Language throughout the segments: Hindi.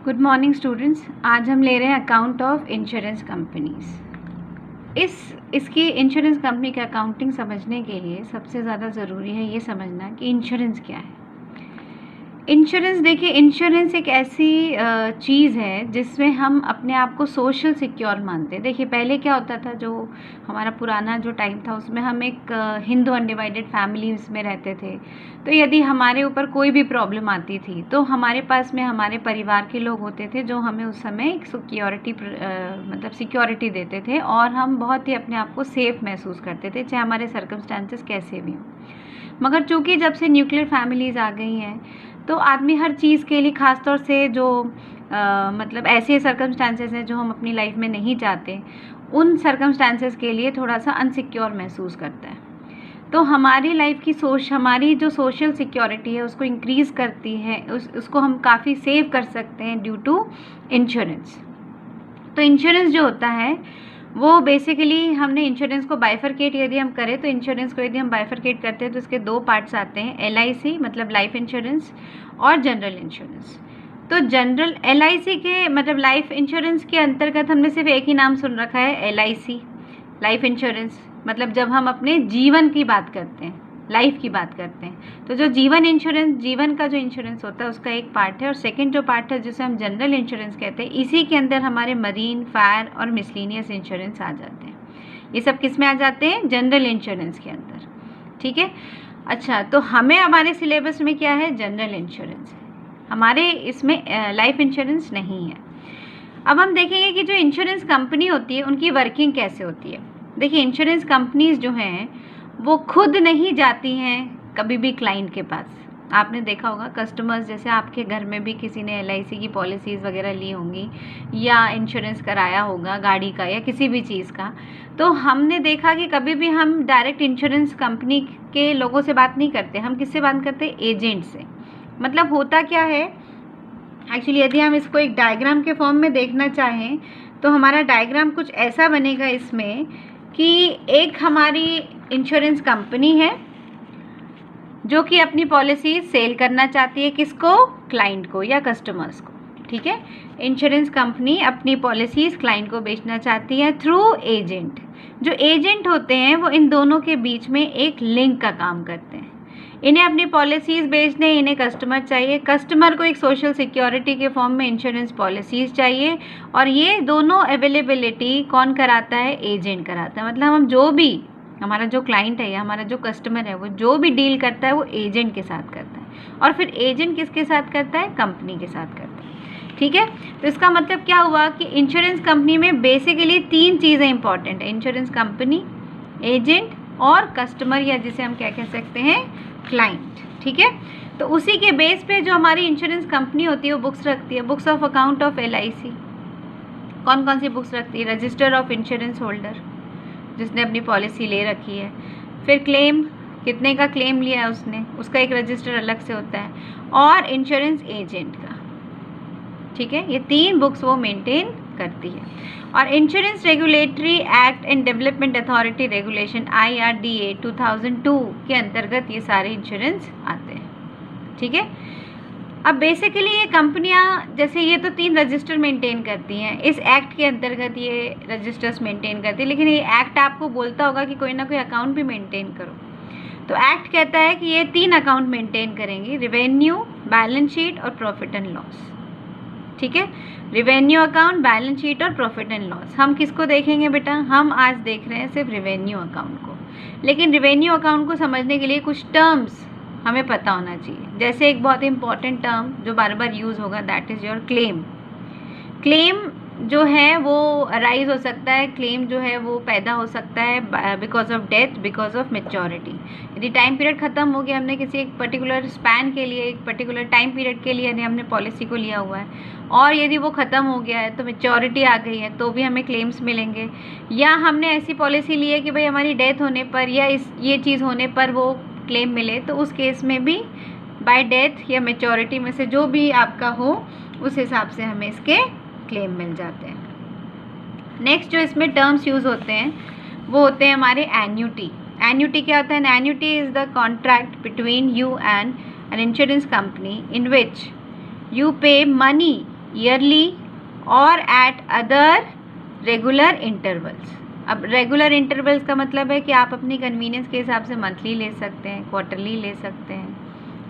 Good morning students. आज हम ले रहे हैं अकाउंट ऑफ इंश्योरेंस कंपनीज। इसकी इंश्योरेंस कंपनी का अकाउंटिंग समझने के लिए सबसे ज़्यादा ज़रूरी है ये समझना कि इंश्योरेंस क्या है। इंश्योरेंस, देखिए, इंश्योरेंस एक ऐसी चीज़ है जिसमें हम अपने आप को सोशल सिक्योर मानते हैं। देखिए, पहले क्या होता था, जो हमारा पुराना जो टाइम था उसमें हम एक हिंदू अनडिवाइडेड फैमिलीज में रहते थे। तो यदि हमारे ऊपर कोई भी प्रॉब्लम आती थी तो हमारे पास में हमारे परिवार के लोग होते थे जो हमें उस समय एक सिक्योरिटी देते थे और हम बहुत ही अपने आप को सेफ महसूस करते थे, चाहे हमारे सर्कमस्टांसेस कैसे भी हों। मगर चूँकि जब से न्यूक्लियर फैमिलीज़ आ गई हैं तो आदमी हर चीज़ के लिए, ख़ासतौर से जो ऐसे सर्कमस्टांसेस हैं जो हम अपनी लाइफ में नहीं चाहते, उन सर्कमस्टांसेस के लिए थोड़ा सा अनसिक्योर महसूस करता है। तो हमारी लाइफ की हमारी जो सोशल सिक्योरिटी है उसको इंक्रीज़ करती है, उसको हम काफ़ी सेव कर सकते हैं ड्यू टू इंश्योरेंस। तो इंश्योरेंस जो होता है वो बेसिकली, हमने इंश्योरेंस को बाइफरकेट यदि हम करें तो इंश्योरेंस को यदि हम बाइफरकेट करते हैं तो इसके दो पार्ट्स आते हैं, LIC मतलब लाइफ इंश्योरेंस और जनरल इंश्योरेंस। तो जनरल LIC के मतलब लाइफ इंश्योरेंस के अंतर्गत हमने सिर्फ एक ही नाम सुन रखा है, LIC लाइफ इंश्योरेंस। मतलब जब हम अपने जीवन की बात करते हैं, लाइफ की बात करते हैं, तो जो जीवन इंश्योरेंस, जीवन का जो इंश्योरेंस होता है उसका एक पार्ट है, और सेकंड जो पार्ट है जिसे हम जनरल इंश्योरेंस कहते हैं, इसी के अंदर हमारे मरीन, फायर और मिसलिनियस इंश्योरेंस आ जाते हैं। ये सब किस में आ जाते हैं? जनरल इंश्योरेंस के अंदर। ठीक है। अच्छा, तो हमें हमारे सिलेबस में क्या है? जनरल इंश्योरेंस है, हमारे इसमें लाइफ इंश्योरेंस नहीं है। अब हम देखेंगे कि जो इंश्योरेंस कंपनी होती है उनकी वर्किंग कैसे होती है। देखिए, इंश्योरेंस कंपनीज जो हैं वो खुद नहीं जाती हैं कभी भी क्लाइंट के पास। आपने देखा होगा कस्टमर्स, जैसे आपके घर में भी किसी ने LIC की पॉलिसीज़ वगैरह ली होंगी या इंश्योरेंस कराया होगा गाड़ी का या किसी भी चीज़ का, तो हमने देखा कि कभी भी हम डायरेक्ट इंश्योरेंस कंपनी के लोगों से बात नहीं करते। हम किससे बात करते हैं? एजेंट से। मतलब होता क्या है एक्चुअली, यदि हम इसको एक डायग्राम के फॉर्म में देखना चाहें तो हमारा डायग्राम कुछ ऐसा बनेगा इसमें कि एक हमारी इंश्योरेंस कंपनी है जो कि अपनी पॉलिसी सेल करना चाहती है, किसको? क्लाइंट को या कस्टमर्स को। ठीक है। इंश्योरेंस कंपनी अपनी पॉलिसीज़ क्लाइंट को बेचना चाहती है थ्रू एजेंट। जो एजेंट होते हैं वो इन दोनों के बीच में एक लिंक का काम करते हैं। इन्हें अपनी पॉलिसीज़ बेचने, इन्हें कस्टमर चाहिए, कस्टमर को एक सोशल सिक्योरिटी के फॉर्म में इंश्योरेंस पॉलिसीज़ चाहिए, और ये दोनों अवेलेबिलिटी कौन कराता है? एजेंट कराता है। मतलब हम जो भी, हमारा जो क्लाइंट है या हमारा जो कस्टमर है, वो जो भी डील करता है वो एजेंट के साथ करता है, और फिर एजेंट किसके साथ करता है? कंपनी के साथ करता है। ठीक है। तो इसका मतलब क्या हुआ कि इंश्योरेंस कंपनी में बेसिकली तीन चीज़ें इंपॉर्टेंट है: इंश्योरेंस कंपनी, एजेंट और कस्टमर, या जिसे हम क्या कह सकते हैं? क्लाइंट। ठीक है। तो उसी के बेस पे जो हमारी इंश्योरेंस कंपनी होती है वो बुक्स रखती है। Books of account of LIC कौन कौन सी बुक्स रखती है? रजिस्टर ऑफ इंश्योरेंस होल्डर, जिसने अपनी पॉलिसी ले रखी है। फिर क्लेम, कितने का क्लेम लिया है उसने, उसका एक रजिस्टर अलग से होता है, और इंश्योरेंस एजेंट का। ठीक है। ये तीन बुक्स वो मेंटेन करती है। और insurance regulatory act and development authority regulation IRDA 2002 के अंतर्गत ये सारे इंश्योरेंस आते हैं। ठीक है। अब बेसिकली ये कंपनियां, जैसे ये तो तीन रजिस्टर मेंटेन करती हैं, इस एक्ट के अंतर्गत ये रजिस्टर्स मेंटेन करती है, लेकिन ये एक्ट आपको बोलता होगा कि कोई ना कोई अकाउंट भी मेंटेन करो। तो एक्ट कहता है कि ये तीन अकाउंट मेंटेन करेंगी: रिवेन्यू, बैलेंस शीट और प्रॉफिट एंड लॉस। ठीक है। रिवेन्यू अकाउंट, बैलेंस शीट और प्रॉफिट एंड लॉस। हम किसको देखेंगे बेटा? हम आज देख रहे हैं सिर्फ रिवेन्यू अकाउंट को। लेकिन रिवेन्यू अकाउंट को समझने के लिए कुछ टर्म्स हमें पता होना चाहिए। जैसे एक बहुत इंपॉर्टेंट टर्म जो बार बार यूज़ होगा, that is your claim. Claim जो है वो अराइज हो सकता है, क्लेम जो है वो पैदा हो सकता है because of death, because of maturity. यदि टाइम पीरियड ख़त्म हो गया, हमने किसी एक पर्टिकुलर स्पैन के लिए, एक पर्टिकुलर टाइम पीरियड के लिए यदि हमने पॉलिसी को लिया हुआ है, और यदि वो ख़त्म हो गया है तो मेच्योरिटी आ गई है, तो भी हमें क्लेम्स मिलेंगे। या हमने ऐसी पॉलिसी ली है कि भाई हमारी डेथ होने पर या ये चीज़ होने पर वो क्लेम मिले, तो उस केस में भी बाय डेथ या मेच्योरिटी में से जो भी आपका हो उस हिसाब से हमें इसके क्लेम मिल जाते हैं। नेक्स्ट जो इसमें टर्म्स यूज़ होते हैं वो होते हैं हमारे एन्यूटी। एन्यूटी क्या होता है? Annuity is the contract between you and an insurance company in which you pay money yearly और एट अदर रेगुलर इंटरवल्स। अब रेगुलर इंटरवल्स का मतलब है कि आप अपनी कन्वीनियंस के हिसाब से मंथली ले सकते हैं, क्वार्टरली ले सकते हैं,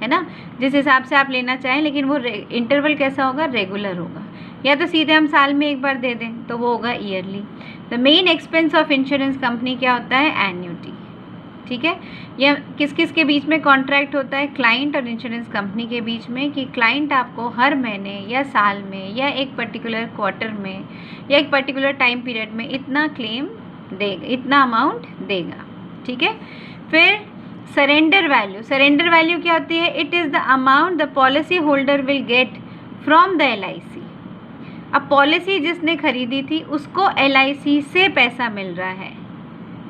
है ना, जिस हिसाब से आप लेना चाहें, लेकिन वो इंटरवल कैसा होगा, रेगुलर होगा। या तो सीधे हम साल में एक बार दे दें तो वो होगा yearly. The main expense of insurance company क्या होता है, एन्युटी। ठीक है, यह किस किस के बीच में कॉन्ट्रैक्ट होता है, क्लाइंट और इंश्योरेंस कंपनी के बीच में, कि क्लाइंट आपको हर महीने या साल में या एक पर्टिकुलर क्वार्टर में या एक पर्टिकुलर टाइम पीरियड में इतना क्लेम देगा, इतना अमाउंट देगा। ठीक है, फिर सरेंडर वैल्यू। सरेंडर वैल्यू क्या होती है, it is the amount the policy holder will get from the LIC। अब पॉलिसी जिसने खरीदी थी उसको LIC से पैसा मिल रहा है,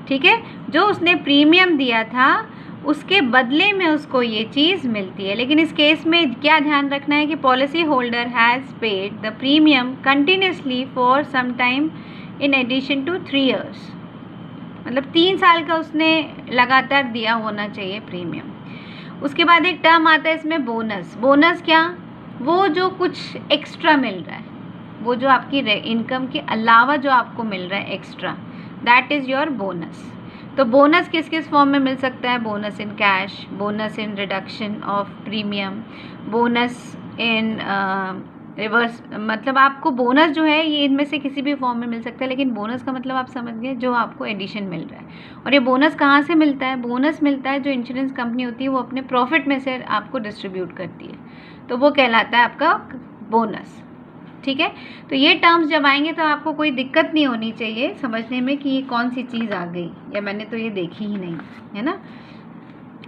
ठीक है, जो उसने प्रीमियम दिया था उसके बदले में उसको ये चीज़ मिलती है। लेकिन इस केस में क्या ध्यान रखना है कि policy holder has paid the premium continuously for some time in addition to 3 years, मतलब 3 साल का उसने लगातार दिया होना चाहिए प्रीमियम। उसके बाद एक टर्म आता है इसमें बोनस। बोनस क्या, वो जो कुछ एक्स्ट्रा मिल रहा है, वो जो आपकी इनकम के अलावा जो आपको मिल रहा है extra, that is your bonus. तो बोनस किस किस फॉर्म में मिल सकता है, bonus in cash, bonus in reduction of premium, bonus in reverse, मतलब आपको बोनस जो है ये इनमें से किसी भी फॉर्म में मिल सकता है, लेकिन बोनस का मतलब आप समझ गए, जो आपको एडिशन मिल रहा है। और ये बोनस कहाँ से मिलता है, बोनस मिलता है जो इंश्योरेंस कंपनी होती है वो अपने प्रॉफिट में से आपको डिस्ट्रीब्यूट करती है, तो वो कहलाता है आपका बोनस। ठीक है, तो ये टर्म्स जब आएंगे तो आपको कोई दिक्कत नहीं होनी चाहिए समझने में कि ये कौन सी चीज़ आ गई या मैंने तो ये देखी ही नहीं, है ना।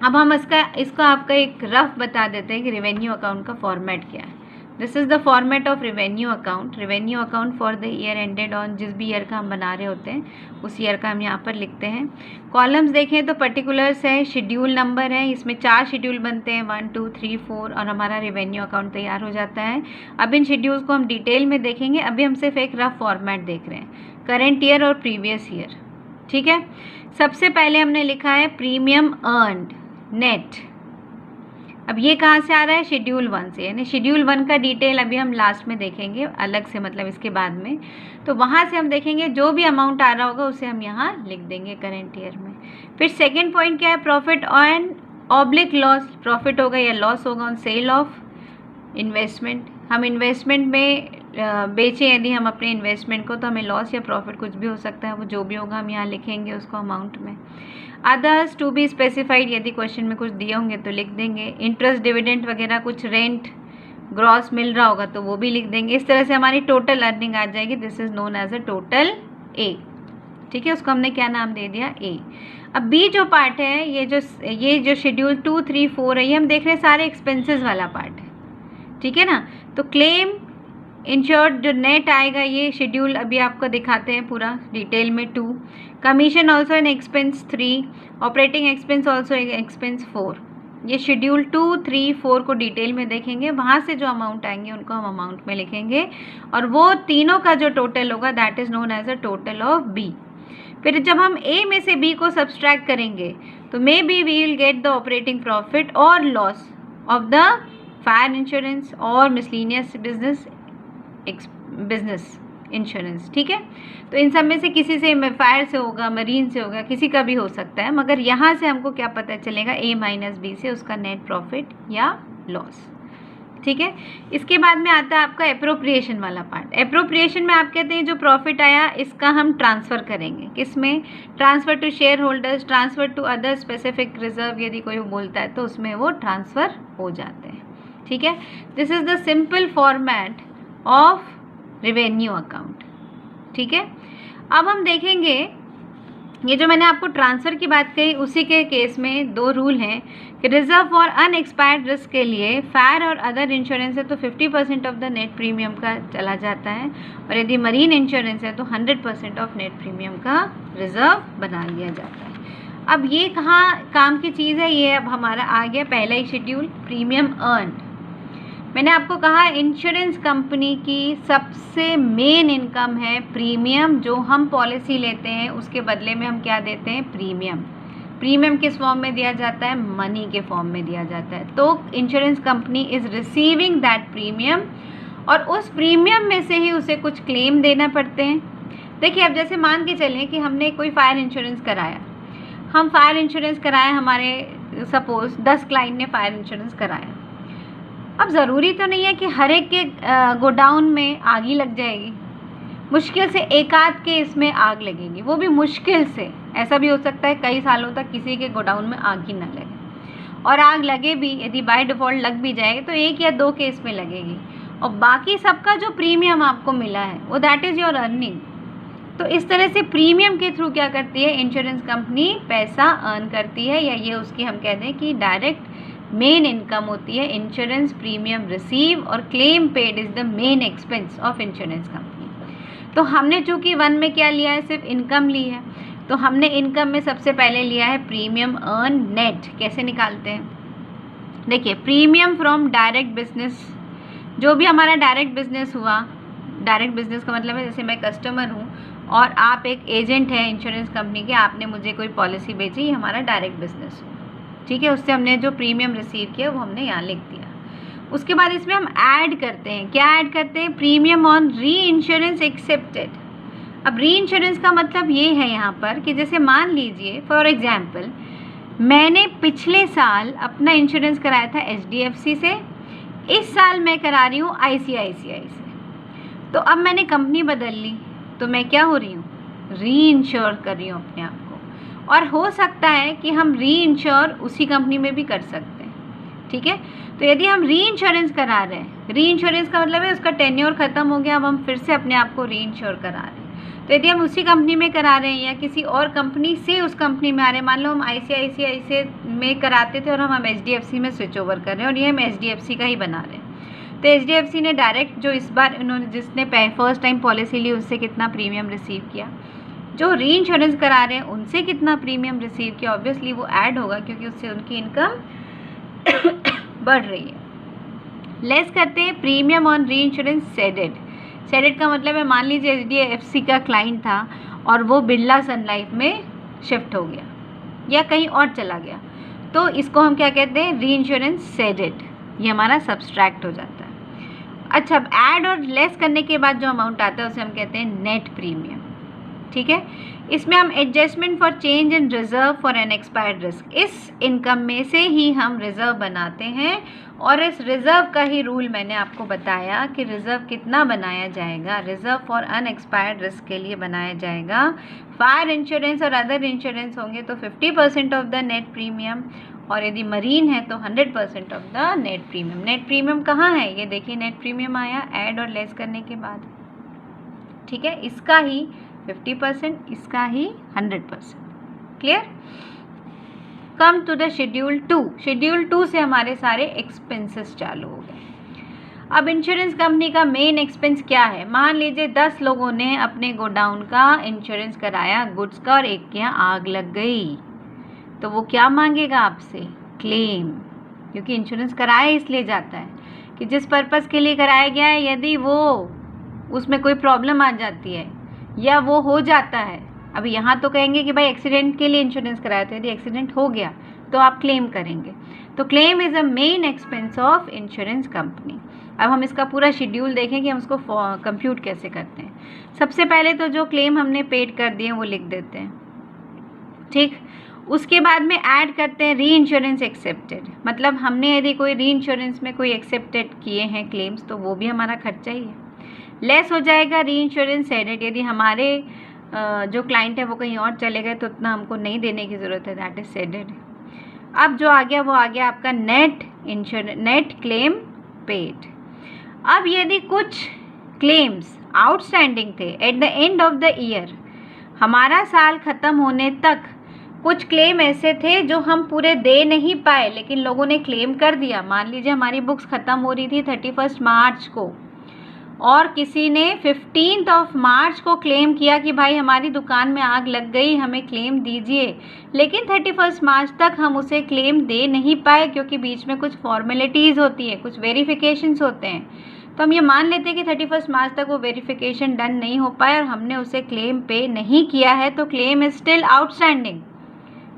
अब हम इसका आपका एक रफ बता देते हैं कि रेवेन्यू अकाउंट का फॉर्मेट क्या है। This is the format of revenue account. Revenue account for the year ended on, जिस भी ईयर का हम बना रहे होते हैं उस ईयर का हम यहाँ पर लिखते हैं। कॉलम्स देखें तो पर्टिकुलर्स है, शेड्यूल नंबर है, इसमें 4 शेड्यूल बनते हैं, 1 2 3 4, और हमारा रेवेन्यू अकाउंट तैयार हो जाता है। अब इन शेड्यूल्स को हम डिटेल में देखेंगे, अभी हम सिर्फ एक रफ फॉर्मेट देख रहे हैं, करेंट ईयर और प्रीवियस ईयर। ठीक है, सबसे पहले हमने लिखा है प्रीमियम अर्नड नेट। अब ये कहाँ से आ रहा है, शेड्यूल 1 से, यानी शेड्यूल 1 का डिटेल अभी हम लास्ट में देखेंगे अलग से, मतलब इसके बाद में, तो वहाँ से हम देखेंगे जो भी अमाउंट आ रहा होगा उसे हम यहाँ लिख देंगे करेंट ईयर में। फिर सेकंड पॉइंट क्या है, profit on oblique loss, profit होगा या लॉस होगा ऑन सेल ऑफ इन्वेस्टमेंट। हम इन्वेस्टमेंट में बेचें यदि हम अपने इन्वेस्टमेंट को, तो हमें लॉस या प्रॉफिट कुछ भी हो सकता है, वो जो भी होगा हम यहाँ लिखेंगे उसको अमाउंट में। अदर्स टू बी स्पेसिफाइड, यदि क्वेश्चन में कुछ दिए होंगे तो लिख देंगे। इंटरेस्ट, डिविडेंड वगैरह, कुछ रेंट ग्रॉस मिल रहा होगा तो वो भी लिख देंगे। इस तरह से हमारी टोटल अर्निंग आ जाएगी। This is known as a total A. ठीक है, उसको हमने क्या नाम दे दिया, ए। अब बी जो पार्ट है, ये जो शेड्यूल 2 3 4 है, ये हम देख रहे हैं सारे एक्सपेंसेस वाला पार्ट है। ठीक है ना, तो क्लेम इंश्योर्ड जो नेट आएगा, ये शेड्यूल अभी आपको दिखाते हैं पूरा डिटेल में। 2 commission also an expense 3, operating expense also expense 4। ये शेड्यूल 2 3 4 को डिटेल में देखेंगे, वहाँ से जो अमाउंट आएंगे उनको हम अमाउंट में लिखेंगे, और वो तीनों का जो टोटल होगा that is known as a total of B. फिर जब हम ए में से बी को सब्सट्रैक्ट करेंगे तो maybe we will get the operating profit और loss of the fire insurance और मिसलिनियस बिजनेस इंश्योरेंस। ठीक है, तो इन सब में से किसी से, फायर से होगा, मरीन से होगा, किसी का भी हो सकता है, मगर यहाँ से हमको क्या पता चलेगा, ए माइनस बी से उसका नेट प्रॉफिट या लॉस। ठीक है, इसके बाद में आता है आपका एप्रोप्रिएशन वाला पार्ट। एप्रोप्रिएशन में आप कहते हैं जो प्रॉफिट आया इसका हम ट्रांसफ़र करेंगे, किस में, transfer to shareholders, transfer to other specific reserve, यदि कोई बोलता है तो उसमें वो ट्रांसफ़र हो जाते हैं। ठीक है, this is the simple format of revenue account. ठीक है, अब हम देखेंगे ये जो मैंने आपको ट्रांसफ़र की बात कही, उसी के केस में 2 रूल हैं कि रिजर्व फॉर अनएक्सपायर्ड रिस्क के लिए फायर और अदर इंश्योरेंस है तो 50% ऑफ द नेट प्रीमियम का चला जाता है, और यदि मरीन इंश्योरेंस है तो 100% ऑफ नेट प्रीमियम का रिजर्व बना लिया जाता है। अब ये कहाँ काम की चीज़ है, ये अब हमारा आ गया पहला ही शेड्यूल, प्रीमियम अर्न। मैंने आपको कहा इंश्योरेंस कंपनी की सबसे मेन इनकम है प्रीमियम, जो हम पॉलिसी लेते हैं उसके बदले में हम क्या देते हैं, प्रीमियम। प्रीमियम किस फॉर्म में दिया जाता है, मनी के फॉर्म में दिया जाता है। तो insurance company is receiving that premium और उस प्रीमियम में से ही उसे कुछ क्लेम देना पड़ते हैं। देखिए, अब जैसे मान के चलें कि हमने कोई फायर इंश्योरेंस कराया, हम फायर इंश्योरेंस कराए, हमारे सपोज 10 क्लाइंट ने फायर इंश्योरेंस कराया। अब ज़रूरी तो नहीं है कि हर एक के गोडाउन में आग ही लग जाएगी, मुश्किल से एक आध के इसमें आग लगेगी, वो भी मुश्किल से। ऐसा भी हो सकता है कई सालों तक किसी के गोडाउन में आग ही ना लगे, और आग लगे भी, यदि बाय डिफ़ॉल्ट लग भी जाए तो 1 या 2 केस में लगेगी, और बाकी सबका जो प्रीमियम आपको मिला है वो दैट इज़ योर अर्निंग। तो इस तरह से प्रीमियम के थ्रू क्या करती है इंश्योरेंस कंपनी, पैसा अर्न करती है, या ये उसकी हम कहते हैं कि डायरेक्ट मेन इनकम होती है। इंश्योरेंस प्रीमियम रिसीव और claim paid is the main expense of insurance company. तो हमने चूँकि 1 में क्या लिया है, सिर्फ इनकम ली है, तो हमने इनकम में सबसे पहले लिया है प्रीमियम अर्न नेट। कैसे निकालते हैं, देखिए, प्रीमियम फ्रॉम डायरेक्ट बिजनेस, जो भी हमारा डायरेक्ट बिजनेस हुआ, डायरेक्ट बिजनेस का मतलब है जैसे मैं कस्टमर हूँ और आप एक एजेंट हैं इंश्योरेंस कंपनी के, आपने मुझे कोई पॉलिसी बेची, ये हमारा डायरेक्ट बिजनेस हुआ, ठीक है। उससे हमने जो प्रीमियम रिसीव किया वो हमने यहाँ लिख दिया। उसके बाद इसमें हम ऐड करते हैं, क्या ऐड करते हैं, प्रीमियम ऑन री इंश्योरेंस एक्सेप्टेड। अब री इंश्योरेंस का मतलब ये है यहाँ पर कि जैसे मान लीजिए फॉर एग्जाम्पल मैंने पिछले साल अपना इंश्योरेंस कराया था HDFC से, इस साल मैं करा रही हूँ ICICI से, तो अब मैंने कंपनी बदल ली, तो मैं क्या हो रही हूँ, री इंश्योर कर रही हूँ अपने आप को। और हो सकता है कि हम री इंश्योर उसी कंपनी में भी कर सकते हैं, ठीक है। तो यदि हम री इंश्योरेंस करा रहे हैं, री इंश्योरेंस का मतलब है उसका टेन्योर ख़त्म हो गया, अब हम फिर से अपने आप को री इंश्योर करा रहे हैं। तो यदि हम उसी कंपनी में करा रहे हैं या किसी और कंपनी से उस कंपनी में आ रहे हैं, मान लो हम ICICI से में कराते थे और हम HDFC में स्विच ओवर कर रहे हैं और ये हम HDFC का ही बना रहे हैं, तो HDFC ने डायरेक्ट जो इस बार उन्होंने जिसने फर्स्ट टाइम पॉलिसी ली उससे कितना प्रीमियम रिसीव किया, जो री इंश्योरेंस करा रहे हैं उनसे कितना प्रीमियम रिसीव किया, ऑब्वियसली वो ऐड होगा क्योंकि उससे उनकी इनकम बढ़ रही है। लेस करते हैं प्रीमियम ऑन री इंश्योरेंस सेडेड। सेडेड का मतलब है मान लीजिए HDFC का क्लाइंट था और वो बिरला सन लाइफ में शिफ्ट हो गया या कहीं और चला गया, तो इसको हम क्या कहते हैं, री इंश्योरेंस सेडेड, ये हमारा सब्सट्रैक्ट हो जाता है। अच्छा, अब ऐड और लेस करने के बाद जो अमाउंट आता है उसे हम कहते हैं नेट प्रीमियम, ठीक है। इसमें हम adjustment for change in reserve for an expired risk, इस इनकम में से ही हम रिजर्व बनाते हैं, और इस रिजर्व का ही रूल मैंने आपको बताया कि रिजर्व कितना बनाया जाएगा, रिजर्व फॉर अनएक्सपायर्ड रिस्क के लिए बनाया जाएगा। फायर इंश्योरेंस और अदर इंश्योरेंस होंगे तो 50% ऑफ द नेट प्रीमियम, और यदि मरीन है तो 100% of the net premium. Net premium कहाँ है, ये देखिए नेट प्रीमियम आया ऐड और लेस करने के बाद, ठीक है। इसका ही 50%, इसका ही 100%। Clear. Come to the schedule 2। Schedule 2 से हमारे सारे एक्सपेंसेस चालू हो गए। अब इंश्योरेंस कंपनी का मेन एक्सपेंस क्या है, मान लीजिए 10 लोगों ने अपने गोडाउन का इंश्योरेंस कराया गुड्स का और एक के यहाँ आग लग गई, तो वो क्या मांगेगा आपसे, क्लेम, क्योंकि इंश्योरेंस कराया इसलिए जाता है कि जिस पर्पज़ के लिए कराया गया है, यदि वो उसमें कोई प्रॉब्लम आ जाती है या वो हो जाता है, अभी यहाँ तो कहेंगे कि भाई एक्सीडेंट के लिए इंश्योरेंस कराया, तो यदि एक्सीडेंट हो गया तो आप क्लेम करेंगे। तो claim is a main expense of insurance company. अब हम इसका पूरा शेड्यूल देखें कि हम उसको कंप्यूट कैसे करते हैं। सबसे पहले तो जो क्लेम हमने पेड कर दिए वो लिख देते हैं, ठीक। उसके बाद में ऐड करते हैं री इंश्योरेंस एक्सेप्टेड, मतलब हमने यदि कोई री इंश्योरेंस में कोई एक्सेप्टेड किए हैं क्लेम्स तो वो भी हमारा खर्चा ही है। लेस हो जाएगा री इंश्योरेंस सेडेड, यदि हमारे जो क्लाइंट है वो कहीं और चले गए तो उतना हमको नहीं देने की ज़रूरत है, दैट इज सेडेड। अब जो आ गया वो आ गया आपका नेट क्लेम पेड। अब यदि कुछ क्लेम्स आउटस्टैंडिंग थे at the end of the year, हमारा साल ख़त्म होने तक कुछ क्लेम ऐसे थे जो हम पूरे दे नहीं पाए लेकिन लोगों ने क्लेम कर दिया। मान लीजिए हमारी बुक्स ख़त्म हो रही थी 31 मार्च को और किसी ने 15 मार्च को क्लेम किया कि भाई हमारी दुकान में आग लग गई, हमें क्लेम दीजिए, लेकिन 31 मार्च तक हम उसे क्लेम दे नहीं पाए क्योंकि बीच में कुछ फॉर्मेलिटीज़ होती है, कुछ वेरिफिकेशंस होते हैं। तो हम ये मान लेते हैं कि 31 मार्च तक वो वेरिफिकेशन डन नहीं हो पाए और हमने उसे क्लेम पे नहीं किया है, तो क्लेम इज स्टिल आउटस्टैंडिंग।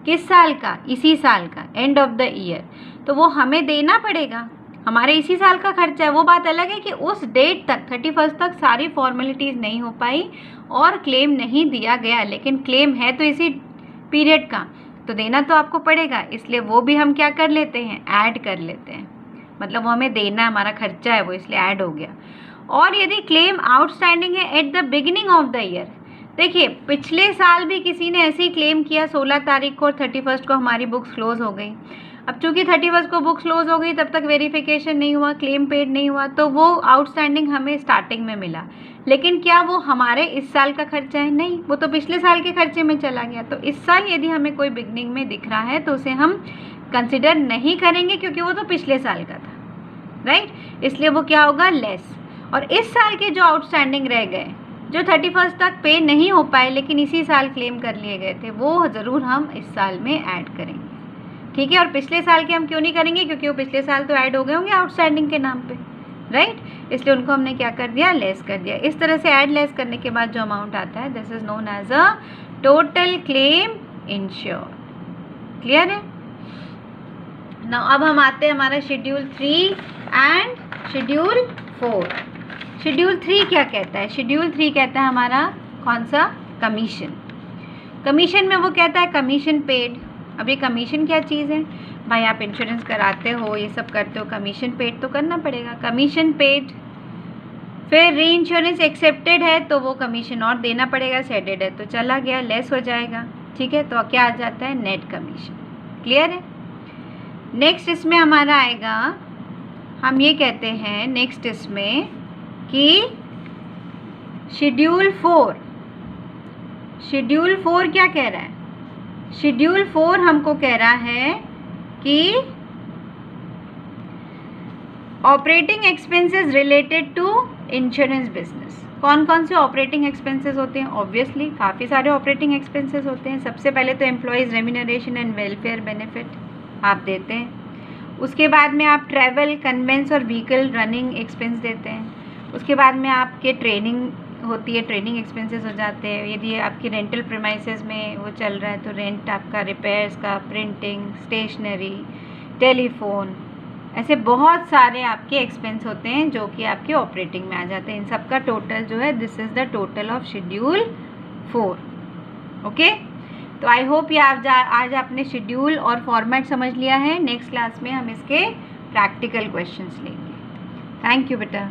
किस साल का, इसी साल का, एंड ऑफ द ईयर, तो वो हमें देना पड़ेगा। हमारे इसी साल का खर्चा है। वो बात अलग है कि उस डेट तक 31 तक सारी फॉर्मेलिटीज़ नहीं हो पाई और क्लेम नहीं दिया गया, लेकिन क्लेम है तो इसी पीरियड का, तो देना तो आपको पड़ेगा, इसलिए वो भी हम क्या कर लेते हैं, ऐड कर लेते हैं। मतलब वो हमें देना, हमारा खर्चा है वो, इसलिए ऐड हो गया। और यदि क्लेम आउटस्टैंडिंग है at the beginning of the year, देखिए पिछले साल भी किसी ने ऐसे ही क्लेम किया 16 तारीख को और 31 को हमारी बुक्स क्लोज हो गई। अब चूंकि 31 को बुक क्लोज हो गई, तब तक वेरिफिकेशन नहीं हुआ, क्लेम पेड नहीं हुआ, तो वो आउटस्टैंडिंग हमें स्टार्टिंग में मिला। लेकिन क्या वो हमारे इस साल का खर्चा है? नहीं, वो तो पिछले साल के खर्चे में चला गया। तो इस साल यदि हमें कोई बिगनिंग में दिख रहा है तो उसे हम कंसिडर नहीं करेंगे, क्योंकि वो तो पिछले साल का था, राइट। इसलिए वो क्या होगा, लेस। और इस साल के जो आउटस्टैंडिंग रह गए, जो 31 तक पे नहीं हो पाए लेकिन इसी साल क्लेम कर लिए गए थे, वो ज़रूर हम इस साल में ऐड करेंगे, ठीक है। और पिछले साल के हम क्यों नहीं करेंगे, क्योंकि वो पिछले साल तो ऐड हो गए होंगे आउटस्टैंडिंग के नाम पे, राइट। इसलिए उनको हमने क्या कर दिया, लेस कर दिया। इस तरह से ऐड लेस करने के बाद जो अमाउंट आता है, this is known as a total claim insure. Clear है ना। अब हम आते हैं हमारा शेड्यूल 3 एंड शेड्यूल 4। शेड्यूल 3 क्या कहता है? शेड्यूल 3 कहता है हमारा कौन सा, कमीशन। कमीशन में वो कहता है कमीशन पेड। अब ये कमीशन क्या चीज़ है भाई? आप इंश्योरेंस कराते हो, ये सब करते हो, कमीशन पेड तो करना पड़ेगा, कमीशन पेड। फिर री इंश्योरेंस एक्सेप्टेड है तो वो कमीशन और देना पड़ेगा, सेडेड है तो चला गया, लेस हो जाएगा, ठीक है। तो क्या आ जाता है, नेट कमीशन। क्लियर है। नेक्स्ट इसमें हमारा आएगा, हम ये कहते हैं नेक्स्ट इसमें कि शेड्यूल 4। शेड्यूल 4 क्या कह रहा है? शेड्यूल 4 हमको कह रहा है कि operating expenses related to insurance business. कौन कौन से ऑपरेटिंग एक्सपेंसेस होते हैं? ऑब्वियसली काफ़ी सारे ऑपरेटिंग एक्सपेंसेस होते हैं। सबसे पहले तो employees remuneration and welfare benefit आप देते हैं। उसके बाद में आप ट्रैवल, कन्वेंस और व्हीकल रनिंग एक्सपेंस देते हैं। उसके बाद में आपके ट्रेनिंग होती है, ट्रेनिंग एक्सपेंसेस हो जाते हैं। यदि आपकी रेंटल प्रीमाइसेस में वो चल रहा है तो रेंट आपका, रिपेयर्स का, प्रिंटिंग, स्टेशनरी, टेलीफोन, ऐसे बहुत सारे आपके एक्सपेंस होते हैं जो कि आपके ऑपरेटिंग में आ जाते हैं। इन सब का टोटल जो है, this is the total of schedule 4। Okay, तो आई होप ये आज आपने शेड्यूल और फॉर्मेट समझ लिया है। नेक्स्ट क्लास में हम इसके प्रैक्टिकल क्वेश्चंस लेंगे। थैंक यू बेटा।